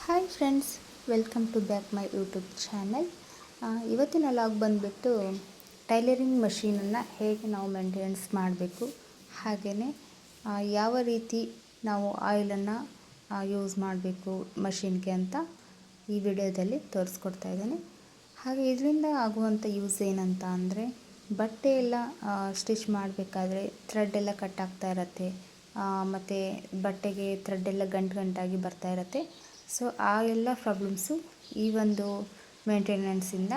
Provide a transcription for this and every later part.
Hi friends, welcome to back my YouTube channel. ಇವತ್ತಿನ log ಬಂದುಬಿಟ್ಟು tailoring ಮಷೀನನ್ನು ಹೇಗೆ ನಾವು ಮೇಂಟೆನೆನ್ಸ್ ಮಾಡಬೇಕು, ಹಾಗೆಯೇ ಯಾವ ರೀತಿ ನಾವು ಆಯಿಲನ್ನು ಯೂಸ್ ಮಾಡಬೇಕು ಮಷೀನ್ಗೆ ಅಂತ ಈ ವಿಡಿಯೋದಲ್ಲಿ ತೋರಿಸ್ಕೊಡ್ತಾ ಇದ್ದೀನಿ. ಹಾಗೆ ಇದರಿಂದ ಆಗುವಂಥ ಯೂಸ್ ಏನಂತ ಅಂದರೆ, ಬಟ್ಟೆ ಎಲ್ಲ ಸ್ಟಿಚ್ ಮಾಡಬೇಕಾದ್ರೆ ಥ್ರೆಡ್ ಎಲ್ಲ ಕಟ್ ಆಗ್ತಾ ಇರತ್ತೆ, ಮತ್ತು ಬಟ್ಟೆಗೆ ಥ್ರೆಡ್ ಎಲ್ಲ ಗಂಟಾಗಿ ಬರ್ತಾ ಇರತ್ತೆ. ಸೊ ಆ ಎಲ್ಲ ಪ್ರಾಬ್ಲಮ್ಸು ಈ ಒಂದು ಮೇಂಟೆನೆನ್ಸಿಂದ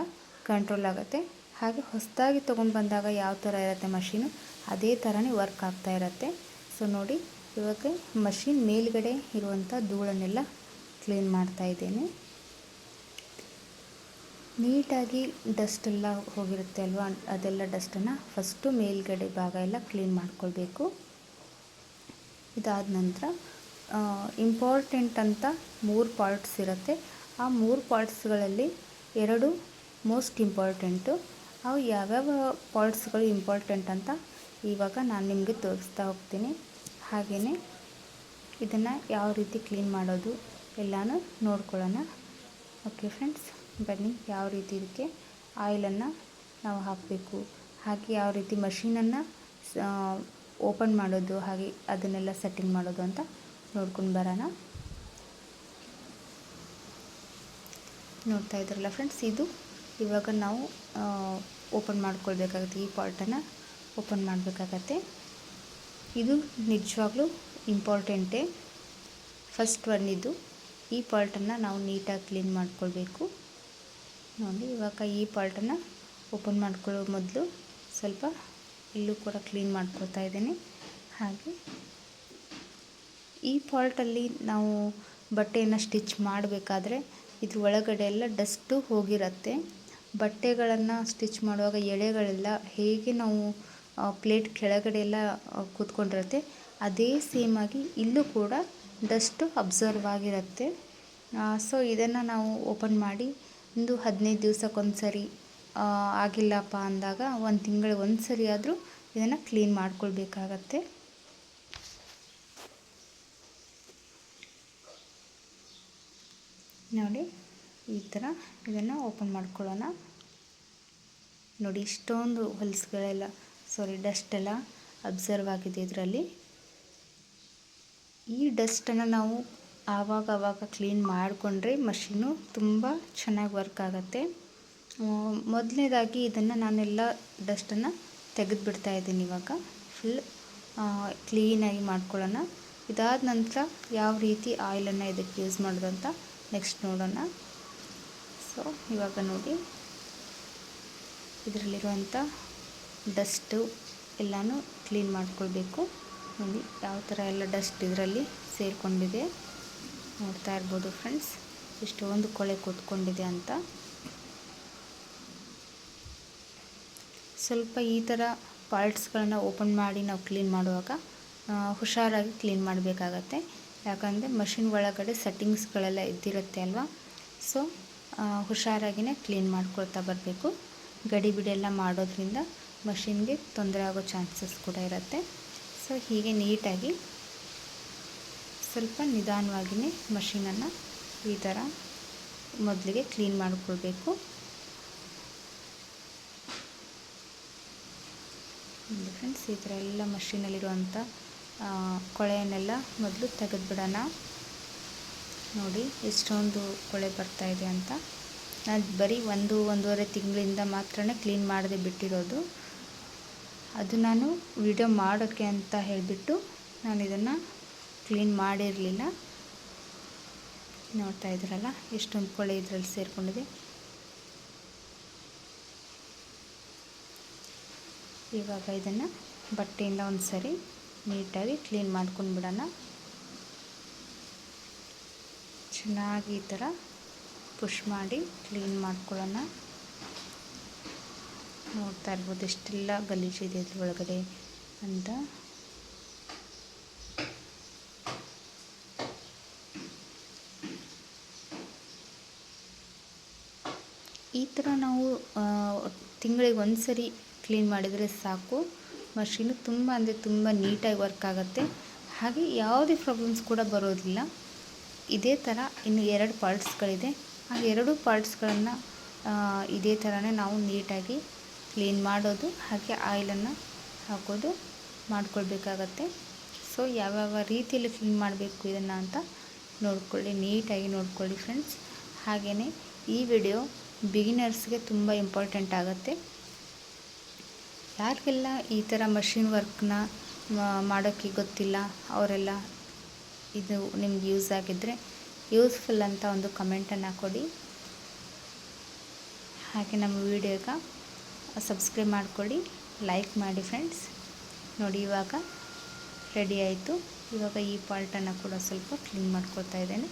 ಕಂಟ್ರೋಲ್ ಆಗುತ್ತೆ. ಹಾಗೆ ಹೊಸದಾಗಿ ತೊಗೊಂಡು ಬಂದಾಗ ಯಾವ ಥರ ಇರುತ್ತೆ ಮಷೀನು, ಅದೇ ಥರನೇ ವರ್ಕ್ ಆಗ್ತಾ ಇರುತ್ತೆ. ಸೊ ನೋಡಿ, ಇವಾಗ ಮಷೀನ್ ಮೇಲ್ಗಡೆ ಇರುವಂಥ ಧೂಳನ್ನೆಲ್ಲ ಕ್ಲೀನ್ ಮಾಡ್ತಾ ಇದ್ದೇನೆ. ನೀಟಾಗಿ ಡಸ್ಟೆಲ್ಲ ಹೋಗಿರುತ್ತೆ ಅಲ್ವಾ, ಅದೆಲ್ಲ ಡಸ್ಟನ್ನು ಫಸ್ಟು ಮೇಲ್ಗಡೆ ಭಾಗ ಎಲ್ಲ ಕ್ಲೀನ್ ಮಾಡ್ಕೊಳ್ಬೇಕು. ಇದಾದ ನಂತರ ಇಂಪಾರ್ಟೆಂಟ್ ಅಂತ 3 ಪಾರ್ಟ್ಸ್ ಇರುತ್ತೆ. ಆ 3 ಪಾರ್ಟ್ಸ್ಗಳಲ್ಲಿ 2 ಮೋಸ್ಟ್ ಇಂಪಾರ್ಟೆಂಟು. ಅವು ಯಾವ್ಯಾವ ಪಾರ್ಟ್ಸ್ಗಳು ಇಂಪಾರ್ಟೆಂಟ್ ಅಂತ ಇವಾಗ ನಾನು ನಿಮಗೆ ತೋರಿಸ್ತಾ ಹೋಗ್ತೀನಿ. ಹಾಗೆಯೇ ಇದನ್ನು ಯಾವ ರೀತಿ ಕ್ಲೀನ್ ಮಾಡೋದು ಎಲ್ಲನೂ ನೋಡ್ಕೊಳ್ಳೋಣ. ಓಕೆ ಫ್ರೆಂಡ್ಸ್, ಬನ್ನಿ ಯಾವ ರೀತಿ ಇದಕ್ಕೆ ಆಯಿಲನ್ನು ನಾವು ಹಾಕಬೇಕು, ಹಾಗೆ ಯಾವ ರೀತಿ ಮಷೀನನ್ನು ಓಪನ್ ಮಾಡೋದು, ಹಾಗೆ ಅದನ್ನೆಲ್ಲ ಸೆಟ್ಟಿಂಗ್ ಮಾಡೋದು ಅಂತ ನೋಡ್ಕೊಂಡು ಬರೋಣ. ನೋಡ್ತಾ ಇದ್ರಲ್ಲ ಫ್ರೆಂಡ್ಸ್, ಇದು ಇವಾಗ ನಾವು ಓಪನ್ ಮಾಡ್ಕೊಳ್ಬೇಕಾಗತ್ತೆ. ಈ ಪಾರ್ಟನ್ನು ಓಪನ್ ಮಾಡಬೇಕಾಗತ್ತೆ. ಇದು ನಿಜವಾಗ್ಲೂ ಇಂಪಾರ್ಟೆಂಟೇ, ಫಸ್ಟ್ ಒನ್ ಇದು. ಈ ಪಾರ್ಟನ್ನು ನಾವು ನೀಟಾಗಿ ಕ್ಲೀನ್ ಮಾಡ್ಕೊಳ್ಬೇಕು. ನೋಡಿ, ಇವಾಗ ಈ ಪಾರ್ಟನ್ನು ಓಪನ್ ಮಾಡ್ಕೊಳ್ಳೋ ಮೊದಲು ಸ್ವಲ್ಪ ಇಲ್ಲೂ ಕೂಡ ಕ್ಲೀನ್ ಮಾಡ್ಕೊಳ್ತಾ ಇದ್ದೀನಿ. ಹಾಗೆ ಈ ಪಾರ್ಟಲ್ಲಿ ನಾವು ಬಟ್ಟೆಯನ್ನು ಸ್ಟಿಚ್ ಮಾಡಬೇಕಾದ್ರೆ ಇದ್ರ ಒಳಗಡೆ ಎಲ್ಲ ಡಸ್ಟು ಹೋಗಿರುತ್ತೆ. ಬಟ್ಟೆಗಳನ್ನು ಸ್ಟಿಚ್ ಮಾಡುವಾಗ ಎಳೆಗಳೆಲ್ಲ ಹೇಗೆ ನಾವು ಪ್ಲೇಟ್ ಕೆಳಗಡೆ ಎಲ್ಲ ಕೂತ್ಕೊಂಡಿರುತ್ತೆ, ಅದೇ ಸೇಮಾಗಿ ಇಲ್ಲೂ ಕೂಡ ಡಸ್ಟು ಅಬ್ಸರ್ವ್ ಆಗಿರುತ್ತೆ. ಸೊ ಇದನ್ನು ನಾವು ಓಪನ್ ಮಾಡಿ ಒಂದು 15 ದಿವಸಕ್ಕೊಂದು ಸರಿ, ಆಗಿಲ್ಲಪ್ಪ ಅಂದಾಗ 1 ತಿಂಗಳಿಗೆ ಒಂದು ಸರಿ ಆದರೂ ಇದನ್ನು ಕ್ಲೀನ್ ಮಾಡ್ಕೊಳ್ಬೇಕಾಗತ್ತೆ. ನೋಡಿ, ಈ ಥರ ಇದನ್ನು ಓಪನ್ ಮಾಡ್ಕೊಳ್ಳೋಣ. ನೋಡಿ, ಇಷ್ಟೊಂದು ಹೊಲಸುಗಳೆಲ್ಲ ಡಸ್ಟೆಲ್ಲ ಅಬ್ಸರ್ವ್ ಆಗಿದೆ ಇದರಲ್ಲಿ. ಈ ಡಸ್ಟನ್ನು ನಾವು ಆವಾಗ ಕ್ಲೀನ್ ಮಾಡಿಕೊಂಡ್ರೆ ಮಷೀನು ತುಂಬ ಚೆನ್ನಾಗಿ ವರ್ಕ್ ಆಗುತ್ತೆ. ಮೊದಲನೇದಾಗಿ ಇದನ್ನು ನಾನೆಲ್ಲ ಡಸ್ಟನ್ನು ತೆಗೆದುಬಿಡ್ತಾ ಇದ್ದೀನಿ. ಇವಾಗ ಫುಲ್ ಕ್ಲೀನಾಗಿ ಮಾಡ್ಕೊಳ್ಳೋಣ. ಇದಾದ ನಂತರ ಯಾವ ರೀತಿ ಆಯಿಲನ್ನು ಇದಕ್ಕೆ ಯೂಸ್ ಮಾಡೋದು ಅಂತ ನೆಕ್ಸ್ಟ್ ನೋಡೋಣ. ಸೊ ಇವಾಗ ನೋಡಿ, ಇದರಲ್ಲಿರುವಂಥ ಡಸ್ಟು ಎಲ್ಲನೂ ಕ್ಲೀನ್ ಮಾಡ್ಕೊಳ್ಬೇಕು. ನೋಡಿ ಯಾವ ಥರ ಎಲ್ಲ ಡಸ್ಟ್ ಇದರಲ್ಲಿ ಸೇರಿಕೊಂಡಿದೆ, ನೋಡ್ತಾ ಇರ್ಬೋದು ಫ್ರೆಂಡ್ಸ್, ಇಷ್ಟೊಂದು ಕೊಳೆ ಕೂತ್ಕೊಂಡಿದೆ ಅಂತ. ಸ್ವಲ್ಪ ಈ ಥರ ಪಾರ್ಟ್ಸ್ಗಳನ್ನು ಓಪನ್ ಮಾಡಿ ನಾವು ಕ್ಲೀನ್ ಮಾಡುವಾಗ ಹುಷಾರಾಗಿ ಕ್ಲೀನ್ ಮಾಡಬೇಕಾಗತ್ತೆ. ಯಾಕಂದರೆ ಮಷಿನ್ ಒಳಗಡೆ ಸೆಟ್ಟಿಂಗ್ಸ್ಗಳೆಲ್ಲ ಇದ್ದಿರುತ್ತೆ ಅಲ್ವಾ. ಸೊ ಹುಷಾರಾಗಿಯೇ ಕ್ಲೀನ್ ಮಾಡ್ಕೊಳ್ತಾ ಬರಬೇಕು. ಗಡಿಬಿಡೆಲ್ಲ ಮಾಡೋದ್ರಿಂದ ಮಷಿನ್ಗೆ ತೊಂದರೆ ಆಗೋ ಚಾನ್ಸಸ್ ಕೂಡ ಇರುತ್ತೆ. ಸೊ ಹೀಗೆ ನೀಟಾಗಿ ಸ್ವಲ್ಪ ನಿಧಾನವಾಗಿಯೇ ಮಷೀನನ್ನು ಈ ಥರ ಮೊದಲಿಗೆ ಕ್ಲೀನ್ ಮಾಡಿಕೊಳ್ಬೇಕು. ಫ್ರೆಂಡ್ಸ್, ಈ ಥರ ಎಲ್ಲ ಮಷೀನಲ್ಲಿರುವಂಥ ಕೊಳೆಯನ್ನೆಲ್ಲ ಮೊದಲು ತೆಗೆದುಬಿಡೋಣ. ನೋಡಿ ಎಷ್ಟೊಂದು ಕೊಳೆ ಬರ್ತಾ ಇದೆ ಅಂತ. ನಾನು ಬರೀ 1-1.5 ತಿಂಗಳಿಂದ ಮಾತ್ರನೇ ಕ್ಲೀನ್ ಮಾಡದೆ ಬಿಟ್ಟಿರೋದು. ಅದು ನಾನು ವಿಡಿಯೋ ಮಾಡೋಕ್ಕೆ ಅಂತ ಹೇಳಿಬಿಟ್ಟು ನಾನು ಇದನ್ನು ಕ್ಲೀನ್ ಮಾಡಿರಲಿಲ್ಲ. ನೋಡ್ತಾ ಇದ್ದೀರಲ್ಲ ಎಷ್ಟೊಂದು ಕೊಳೆ ಇದರಲ್ಲಿ ಸೇರಿಕೊಂಡಿದೆ. ಇವಾಗ ಇದನ್ನು ಬಟ್ಟೆಯಿಂದ ಒಂದು ಸರಿ ನೀಟಾಗಿ ಕ್ಲೀನ್ ಮಾಡ್ಕೊಂಡು ಬಿಡೋಣ. ಚೆನ್ನಾಗಿ ಈ ಥರ ಪುಷ್ ಮಾಡಿ ಕ್ಲೀನ್ ಮಾಡ್ಕೊಳ್ಳೋಣ. ನೋಡ್ತಾ ಇರ್ಬೋದು ಎಷ್ಟೆಲ್ಲ ಗಲೀಜಿದೆ ಇದ್ರ ಒಳಗಡೆ ಅಂತ. ಈ ಥರ ನಾವು ತಿಂಗಳಿಗೆ ಒಂದು ಸರಿ ಕ್ಲೀನ್ ಮಾಡಿದರೆ ಸಾಕು, ಮಷೀನು ತುಂಬ ಅಂದರೆ ತುಂಬ ನೀಟಾಗಿ ವರ್ಕ್ ಆಗುತ್ತೆ. ಹಾಗೆ ಯಾವುದೇ ಪ್ರಾಬ್ಲಮ್ಸ್ ಕೂಡ ಬರೋದಿಲ್ಲ. ಇದೇ ಥರ ಇನ್ನು 2 ಪಾರ್ಟ್ಸ್ಗಳಿದೆ. ಆ 2 ಪಾರ್ಟ್ಸ್ಗಳನ್ನು ಇದೇ ಥರನೇ ನಾವು ನೀಟಾಗಿ ಕ್ಲೀನ್ ಮಾಡೋದು ಹಾಗೆ ಆಯಿಲನ್ನು ಹಾಕೋದು ಮಾಡ್ಕೊಳ್ಬೇಕಾಗತ್ತೆ. ಸೊ ಯಾವ್ಯಾವ ರೀತಿಯಲ್ಲಿ ಕ್ಲೀನ್ ಮಾಡಬೇಕು ಇದನ್ನು ಅಂತ ನೋಡ್ಕೊಳ್ಳಿ, ನೀಟಾಗಿ ನೋಡ್ಕೊಳ್ಳಿ ಫ್ರೆಂಡ್ಸ್. ಹಾಗೆಯೇ ಈ ವಿಡಿಯೋ ಬಿಗಿನರ್ಸ್ಗೆ ತುಂಬ ಇಂಪಾರ್ಟೆಂಟ್ ಆಗುತ್ತೆ. ಯಾರಿಗೆಲ್ಲ ಈ ಥರ ಮಷಿನ್ ವರ್ಕ್ನ ಮಾಡೋಕ್ಕೆ ಗೊತ್ತಿಲ್ಲ ಅವರೆಲ್ಲ ಇದು ನಿಮ್ಗೆ ಯೂಸ್ ಆಗಿದ್ದರೆ ಯೂಸ್ಫುಲ್ ಅಂತ ಒಂದು ಕಮೆಂಟನ್ನು ಕೊಡಿ. ಹಾಗೆ ನಮ್ಮ ವಿಡಿಯೋಗೆ ಸಬ್ಸ್ಕ್ರೈಬ್ ಮಾಡಿಕೊಳ್ಳಿ, ಲೈಕ್ ಮಾಡಿ ಫ್ರೆಂಡ್ಸ್. ನೋಡಿ ಇವಾಗ ರೆಡಿ ಆಯಿತು. ಇವಾಗ ಈ ಪಾರ್ಟನ್ನು ಕೂಡ ಸ್ವಲ್ಪ ಕ್ಲೀನ್ ಮಾಡ್ಕೊಳ್ತಾ ಇದ್ದೇನೆ.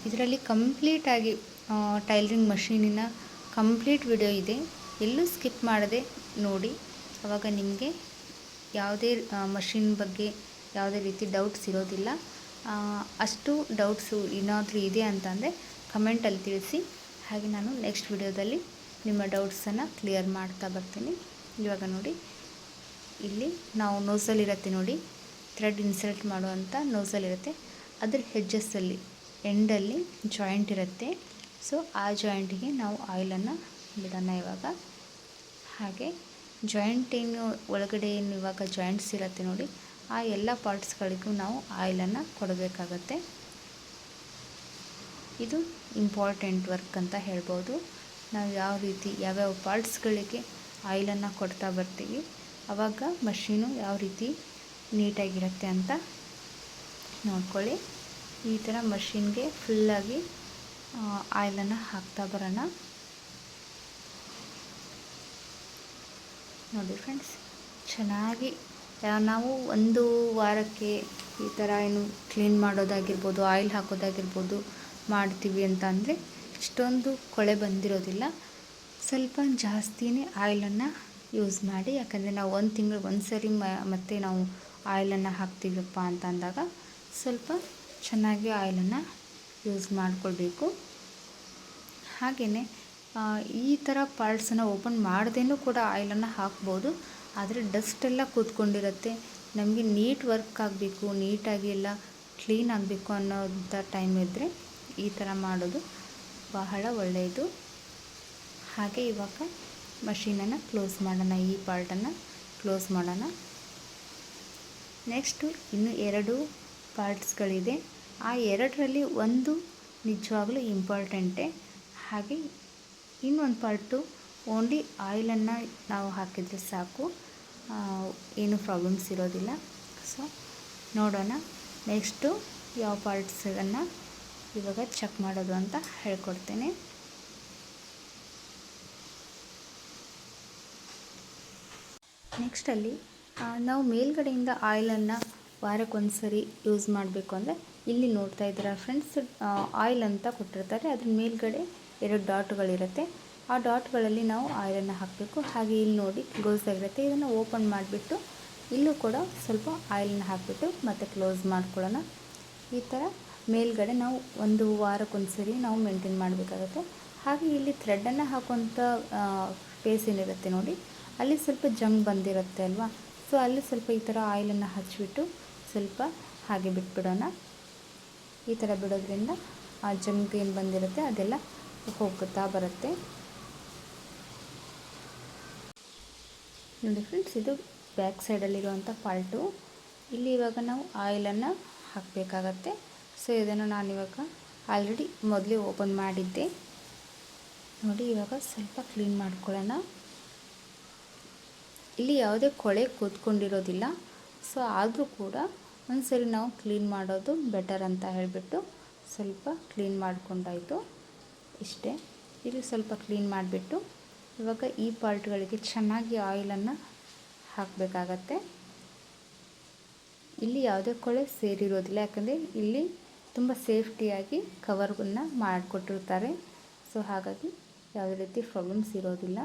ಇದರಲ್ಲಿ ಕಂಪ್ಲೀಟಾಗಿ ಟೈಲರಿಂಗ್ ಮಷೀನಿನ ಕಂಪ್ಲೀಟ್ ವಿಡಿಯೋ ಇದೆ, ಎಲ್ಲೂ ಸ್ಕಿಪ್ ಮಾಡದೆ ನೋಡಿ. ಆವಾಗ ನಿಮಗೆ ಯಾವುದೇ ಮಷಿನ್ ಬಗ್ಗೆ ಯಾವುದೇ ರೀತಿ ಡೌಟ್ಸ್ ಇರೋದಿಲ್ಲ. ಅಷ್ಟು ಡೌಟ್ಸು ಏನಾದರೂ ಇದೆ ಅಂತಂದರೆ ಕಮೆಂಟಲ್ಲಿ ತಿಳಿಸಿ. ಹಾಗೆ ನಾನು ನೆಕ್ಸ್ಟ್ ವಿಡಿಯೋದಲ್ಲಿ ನಿಮ್ಮ ಡೌಟ್ಸನ್ನು ಕ್ಲಿಯರ್ ಮಾಡ್ತಾ ಬರ್ತೀನಿ. ಇವಾಗ ನೋಡಿ ಇಲ್ಲಿ ನಾವು ನೋಸಲ್ ಇರುತ್ತೆ ನೋಡಿ, ಥ್ರೆಡ್ ಇನ್ಸರ್ಟ್ ಮಾಡುವಂಥ ನೋಸಲ್ ಇರುತ್ತೆ, ಅದ್ರ ಹೆಜ್ಜಸ್ಸಲ್ಲಿ ಎಂಡಲ್ಲಿ ಜಾಯಿಂಟ್ ಇರುತ್ತೆ. ಸೊ ಆ ಜಾಯಿಂಟಿಗೆ ನಾವು ಆಯಿಲನ್ನು ಬಿಡೋಣ ಇವಾಗ. ಹಾಗೆ ಜಾಯಿಂಟ್ ಏನು ಒಳಗಡೆ ಏನು ಇವಾಗ ಜಾಯಿಂಟ್ಸ್ ಇರುತ್ತೆ ನೋಡಿ, ಆ ಎಲ್ಲ ಪಾರ್ಟ್ಸ್ಗಳಿಗೂ ನಾವು ಆಯಿಲನ್ನು ಕೊಡಬೇಕಾಗತ್ತೆ. ಇದು ಇಂಪಾರ್ಟೆಂಟ್ ವರ್ಕ್ ಅಂತ ಹೇಳ್ಬೋದು. ನಾವು ಯಾವ ರೀತಿ ಯಾವ್ಯಾವ ಪಾರ್ಟ್ಸ್ಗಳಿಗೆ ಆಯಿಲನ್ನು ಕೊಡ್ತಾ ಬರ್ತೀವಿ ಆವಾಗ ಮಷೀನು ಯಾವ ರೀತಿ ನೀಟಾಗಿರುತ್ತೆ ಅಂತ ನೋಡ್ಕೊಳ್ಳಿ. ಈ ಥರ ಮಷೀನ್ಗೆ ಫುಲ್ಲಾಗಿ ಆಯಿಲನ್ನು ಹಾಕ್ತಾ ಬರೋಣ. ನೋಡಿ ಫ್ರೆಂಡ್ಸ್, ಚೆನ್ನಾಗಿ ನಾವು ಒಂದು ವಾರಕ್ಕೆ ಈ ಥರ ಏನು ಕ್ಲೀನ್ ಮಾಡೋದಾಗಿರ್ಬೋದು, ಆಯಿಲ್ ಹಾಕೋದಾಗಿರ್ಬೋದು ಮಾಡ್ತೀವಿ ಅಂತ ಅಂದರೆ ಇಷ್ಟೊಂದು ಕೊಳೆ ಬಂದಿರೋದಿಲ್ಲ. ಸ್ವಲ್ಪ ಜಾಸ್ತಿನೇ ಆಯಿಲನ್ನು ಯೂಸ್ ಮಾಡಿ, ಯಾಕಂದರೆ ನಾವು ಒಂದು ತಿಂಗಳು ಒಂದು ಸರಿ ಮತ್ತೆ ನಾವು ಆಯಿಲನ್ನು ಹಾಕ್ತೀವಪ್ಪ ಅಂತ ಅಂದಾಗ ಸ್ವಲ್ಪ ಚೆನ್ನಾಗಿ ಆಯಿಲನ್ನು ಯೂಸ್ ಮಾಡಿಕೊಳ್ಬೇಕು. ಹಾಗೆಯೇ ಈ ಥರ ಪಾರ್ಟ್ಸನ್ನು ಓಪನ್ ಮಾಡದೇನೂ ಕೂಡ ಆಯಿಲನ್ನು ಹಾಕ್ಬೋದು. ಆದರೆ ಡಸ್ಟೆಲ್ಲ ಕೂತ್ಕೊಂಡಿರುತ್ತೆ. ನಮಗೆ ನೀಟ್ ವರ್ಕ್ ಆಗಬೇಕು, ನೀಟಾಗಿ ಎಲ್ಲ ಕ್ಲೀನ್ ಆಗಬೇಕು ಅನ್ನೋಂಥ ಟೈಮ್ ಇದ್ದರೆ ಈ ಥರ ಮಾಡೋದು ಬಹಳ ಒಳ್ಳೆಯದು. ಹಾಗೆ ಇವಾಗ ಮಷೀನನ್ನು ಕ್ಲೋಸ್ ಮಾಡೋಣ, ಈ ಪಾರ್ಟನ್ನು ಕ್ಲೋಸ್ ಮಾಡೋಣ. ನೆಕ್ಸ್ಟು ಇನ್ನು 2 ಪಾರ್ಟ್ಸ್ಗಳಿದೆ. ಆ 2ರಲ್ಲಿ ಒಂದು ನಿಜವಾಗ್ಲೂ ಇಂಪಾರ್ಟೆಂಟೇ. ಹಾಗೆ ಇನ್ನೊಂದು ಪಾರ್ಟು ಓನ್ಲಿ ಆಯಿಲನ್ನು ನಾವು ಹಾಕಿದರೆ ಸಾಕು, ಏನು ಪ್ರಾಬ್ಲಮ್ಸ್ ಇರೋದಿಲ್ಲ. ಸೊ ನೋಡೋಣ ನೆಕ್ಸ್ಟು ಯಾವ ಪಾರ್ಟ್ಸನ್ನು ಇವಾಗ ಚೆಕ್ ಮಾಡೋದು ಅಂತ ಹೇಳ್ಕೊಡ್ತೇನೆ. ನೆಕ್ಸ್ಟಲ್ಲಿ ನಾವು ಮೇಲ್ಗಡೆಯಿಂದ ಆಯಿಲನ್ನು ವಾರಕ್ಕೊಂದು ಸರಿ ಯೂಸ್ ಮಾಡಬೇಕು ಅಂದರೆ ಇಲ್ಲಿ ನೋಡ್ತಾ ಇದ್ದೀರಾ ಫ್ರೆಂಡ್ಸ್, ಆಯಿಲ್ ಅಂತ ಕೊಟ್ಟಿರ್ತಾರೆ, ಅದ್ರ ಮೇಲ್ಗಡೆ 2 ಡಾಟ್ಗಳಿರುತ್ತೆ. ಆ ಡಾಟ್ಗಳಲ್ಲಿ ನಾವು ಆಯಿಲನ್ನು ಹಾಕಬೇಕು. ಹಾಗೆ ಇಲ್ಲಿ ನೋಡಿ ಕ್ಲೋಸ್ ಆಗಿರುತ್ತೆ, ಇದನ್ನು ಓಪನ್ ಮಾಡಿಬಿಟ್ಟು ಇಲ್ಲೂ ಕೂಡ ಸ್ವಲ್ಪ ಆಯಿಲನ್ನು ಹಾಕಿಬಿಟ್ಟು ಮತ್ತೆ ಕ್ಲೋಸ್ ಮಾಡ್ಕೊಳ್ಳೋಣ. ಈ ಥರ ಮೇಲ್ಗಡೆ ನಾವು ಒಂದು ವಾರಕ್ಕೊಂದು ಸರಿ ನಾವು ಮೇಂಟೈನ್ ಮಾಡಬೇಕಾಗುತ್ತೆ. ಹಾಗೆ ಇಲ್ಲಿ ಥ್ರೆಡ್ಡನ್ನು ಹಾಕುವಂಥ ಸ್ಪೇಸ್ ಏನಿರುತ್ತೆ ನೋಡಿ, ಅಲ್ಲಿ ಸ್ವಲ್ಪ ಜಂಗ್ ಬಂದಿರುತ್ತೆ ಅಲ್ವಾ, ಸೊ ಅಲ್ಲಿ ಸ್ವಲ್ಪ ಈ ಥರ ಆಯಿಲನ್ನು ಹಚ್ಚಿಬಿಟ್ಟು ಸ್ವಲ್ಪ ಹಾಗೆ ಬಿಟ್ಬಿಡೋಣ. ಈ ಥರ ಬಿಡೋದ್ರಿಂದ ಆ ಜಂಗ್ ಏನು ಬಂದಿರುತ್ತೆ ಅದೆಲ್ಲ ಹೋಗುತ್ತಾ ಬರುತ್ತೆ. ನೋಡಿ ಫ್ರೆಂಡ್ಸ್, ಇದು ಬ್ಯಾಕ್ ಸೈಡಲ್ಲಿರುವಂಥ ಪಾರ್ಟು. ಇಲ್ಲಿ ಇವಾಗ ನಾವು ಆಯಿಲನ್ನು ಹಾಕಬೇಕಾಗತ್ತೆ. ಸೊ ಇದನ್ನು ನಾನಿವಾಗ ಆಲ್ರೆಡಿ ಮೊದಲೇ ಓಪನ್ ಮಾಡಿದ್ದೆ. ನೋಡಿ ಇವಾಗ ಸ್ವಲ್ಪ ಕ್ಲೀನ್ ಮಾಡ್ಕೊಳ್ಳೋಣ. ಇಲ್ಲಿ ಯಾವುದೇ ಕೊಳೆ ಕೂತ್ಕೊಂಡಿರೋದಿಲ್ಲ. ಸೊ ಆದರೂ ಕೂಡ ಒಂದು ಸರಿ ನಾವು ಕ್ಲೀನ್ ಮಾಡೋದು ಬೆಟರ್ ಅಂತ ಹೇಳಿಬಿಟ್ಟು ಸ್ವಲ್ಪ ಕ್ಲೀನ್ ಮಾಡಿಕೊಂಡಾಯಿತು. ಇಷ್ಟೇ, ಇಲ್ಲಿ ಸ್ವಲ್ಪ ಕ್ಲೀನ್ ಮಾಡಿಬಿಟ್ಟು ಇವಾಗ ಈ ಪಾರ್ಟ್ಗಳಿಗೆ ಚೆನ್ನಾಗಿ ಆಯಿಲನ್ನು ಹಾಕಬೇಕಾಗತ್ತೆ. ಇಲ್ಲಿ ಯಾವುದೇ ಕೊಳೆ ಸೇರಿರೋದಿಲ್ಲ, ಯಾಕಂದರೆ ಇಲ್ಲಿ ತುಂಬ ಸೇಫ್ಟಿಯಾಗಿ ಕವರನ್ನು ಮಾಡಿಕೊಟ್ಟಿರ್ತಾರೆ. ಸೊ ಹಾಗಾಗಿ ಯಾವುದೇ ರೀತಿ ಪ್ರಾಬ್ಲಮ್ಸ್ ಇರೋದಿಲ್ಲ.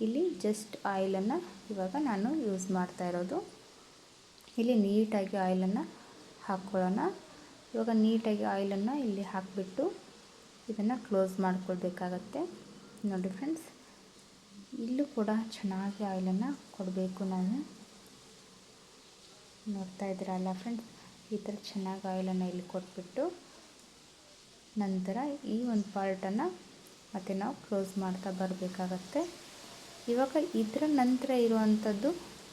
ಇಲ್ಲಿ ಜಸ್ಟ್ ಆಯಿಲನ್ನು ಇವಾಗ ನಾನು ಯೂಸ್ ಮಾಡ್ತಾ ಇರೋದು. ಇಲ್ಲಿ ನೀಟಾಗಿ ಆಯಿಲನ್ನು ಹಾಕ್ಕೊಳ್ಳೋಣ. ಇವಾಗ ನೀಟಾಗಿ ಆಯಿಲನ್ನು ಇಲ್ಲಿ ಹಾಕಿಬಿಟ್ಟು ಇದನ್ನು ಕ್ಲೋಸ್ ಮಾಡ್ಕೊಳ್ಬೇಕಾಗತ್ತೆ. ನೋಡಿ ಫ್ರೆಂಡ್ಸ್, ಇಲ್ಲೂ ಕೂಡ ಚೆನ್ನಾಗಿ ಆಯಿಲನ್ನು ಕೊಡಬೇಕು. ನಾವು ನೋಡ್ತಾ ಇದ್ದೀರಲ್ಲ ಫ್ರೆಂಡ್ಸ್, ಈ ಥರ ಚೆನ್ನಾಗಿ ಆಯಿಲನ್ನು ಇಲ್ಲಿ ಕೊಟ್ಬಿಟ್ಟು ನಂತರ ಈ ಒಂದು ಪಾರ್ಟನ್ನು ಮತ್ತು ನಾವು ಕ್ಲೋಸ್ ಮಾಡ್ತಾ ಬರಬೇಕಾಗತ್ತೆ. ಇವಾಗ ಇದರ ನಂತರ ಇರುವಂಥದ್ದು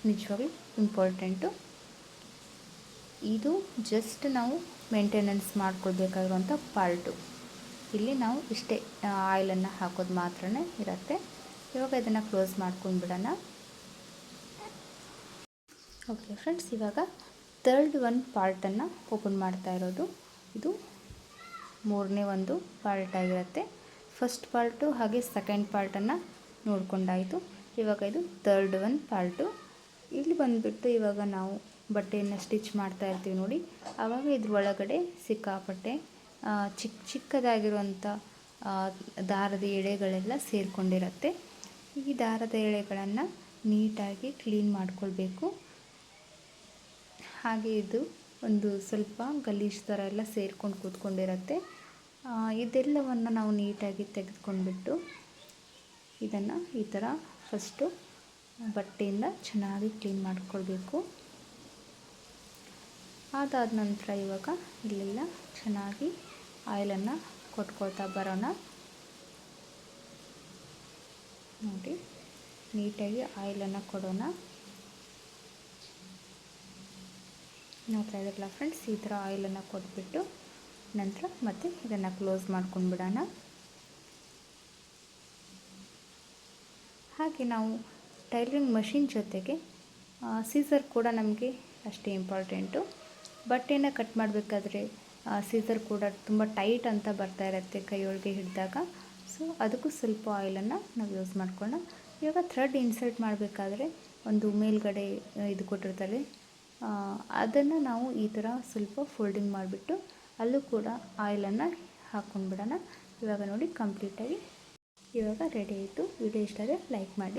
ನಿಜವಾಗ್ಲೂ ಇಂಪಾರ್ಟೆಂಟು. ಇದು ಜಸ್ಟ್ ನಾವು ಮೇಂಟೆನೆನ್ಸ್ ಮಾಡ್ಕೊಳ್ಬೇಕಾಗಿರುವಂಥ ಪಾರ್ಟು. ಇಲ್ಲಿ ನಾವು ಇಷ್ಟೇ ಆಯಿಲನ್ನು ಹಾಕೋದು ಮಾತ್ರ ಇರುತ್ತೆ. ಇವಾಗ ಇದನ್ನು ಕ್ಲೋಸ್ ಮಾಡ್ಕೊಂಡು ಬಿಡೋಣ. ಓಕೆ ಫ್ರೆಂಡ್ಸ್, ಇವಾಗ ಥರ್ಡ್ ಒಂದು ಪಾರ್ಟನ್ನು ಓಪನ್ ಮಾಡ್ತಾ ಇರೋದು. ಇದು ಮೂರನೇ ಒಂದು ಪಾರ್ಟ್ ಆಗಿರುತ್ತೆ. ಫಸ್ಟ್ ಪಾರ್ಟು ಹಾಗೆ ಸೆಕೆಂಡ್ ಪಾರ್ಟನ್ನು ನೋಡ್ಕೊಂಡಾಯಿತು. ಇವಾಗ ಇದು ಥರ್ಡ್ ಒನ್ ಪಾರ್ಟು. ಇಲ್ಲಿ ಬಂದುಬಿಟ್ಟು ಇವಾಗ ನಾವು ಬಟ್ಟೆಯನ್ನು ಸ್ಟಿಚ್ ಮಾಡ್ತಾ ಇರ್ತೀವಿ ನೋಡಿ, ಆವಾಗ ಇದ್ರ ಒಳಗಡೆ ಸಿಕ್ಕಾಪಟ್ಟೆ ಚಿಕ್ಕದಾಗಿರುವಂಥ ದಾರದ ಎಳೆಗಳೆಲ್ಲ ಸೇರಿಕೊಂಡಿರುತ್ತೆ. ಈ ದಾರದ ಎಳೆಗಳನ್ನು ನೀಟಾಗಿ ಕ್ಲೀನ್ ಮಾಡ್ಕೊಳ್ಬೇಕು. ಹಾಗೆ ಇದು ಒಂದು ಸ್ವಲ್ಪ ಗಲೀಜು ಥರ ಎಲ್ಲ ಸೇರ್ಕೊಂಡು ಕೂತ್ಕೊಂಡಿರುತ್ತೆ. ಇದೆಲ್ಲವನ್ನು ನಾವು ನೀಟಾಗಿ ತೆಗೆದುಕೊಂಡ್ಬಿಟ್ಟು ಇದನ್ನು ಈ ಥರ ಫಸ್ಟು ಬಟ್ಟೆಯಿಂದ ಚೆನ್ನಾಗಿ ಕ್ಲೀನ್ ಮಾಡ್ಕೊಳ್ಬೇಕು. ಅದಾದ ನಂತರ ಇವಾಗ ಇಲ್ಲೆಲ್ಲ ಚೆನ್ನಾಗಿ ಆಯಿಲನ್ನು ಕೊಟ್ಕೊಳ್ತಾ ಬರೋಣ. ನೋಡಿ, ನೀಟಾಗಿ ಆಯಿಲನ್ನು ಕೊಡೋಣ. ನೋಡ್ತಾ ಇದ್ರಲ್ಲ ಫ್ರೆಂಡ್ಸ್, ಈ ಥರ ಆಯಿಲನ್ನು ಕೊಟ್ಬಿಟ್ಟು ನಂತರ ಮತ್ತೆ ಇದನ್ನು ಕ್ಲೋಸ್ ಮಾಡ್ಕೊಂಡು ಬಿಡೋಣ. ಹಾಗೆ ನಾವು ಟೈಲರಿಂಗ್ ಮಷಿನ್ ಜೊತೆಗೆ ಸೀಸರ್ ಕೂಡ ನಮಗೆ ಅಷ್ಟೇ ಇಂಪಾರ್ಟೆಂಟು. ಬಟ್ಟೆನ ಕಟ್ ಮಾಡಬೇಕಾದ್ರೆ ಸೀಸರ್ ಕೂಡ ತುಂಬ ಟೈಟ್ ಅಂತ ಬರ್ತಾ ಇರುತ್ತೆ ಕೈಯೊಳಗೆ ಹಿಡಿದಾಗ. ಸೊ ಅದಕ್ಕೂ ಸ್ವಲ್ಪ ಆಯಿಲನ್ನು ನಾವು ಯೂಸ್ ಮಾಡ್ಕೊಳ್ಳೋಣ. ಇವಾಗ ಥ್ರೆಡ್ ಇನ್ಸರ್ಟ್ ಮಾಡಬೇಕಾದ್ರೆ ಒಂದು ಮೇಲ್ಗಡೆ ಇದು ಕೊಟ್ಟಿರ್ತಾರೆ, ಅದನ್ನು ನಾವು ಈ ಥರ ಸ್ವಲ್ಪ ಫೋಲ್ಡಿಂಗ್ ಮಾಡಿಬಿಟ್ಟು ಅಲ್ಲೂ ಕೂಡ ಆಯಿಲನ್ನು ಹಾಕ್ಕೊಂಡು ಬಿಡೋಣ. ಇವಾಗ ನೋಡಿ ಕಂಪ್ಲೀಟಾಗಿ ಇವಾಗ ರೆಡಿ ಆಯಿತು. ವಿಡಿಯೋ ಇಷ್ಟ ಆದರೆ ಲೈಕ್ ಮಾಡಿ.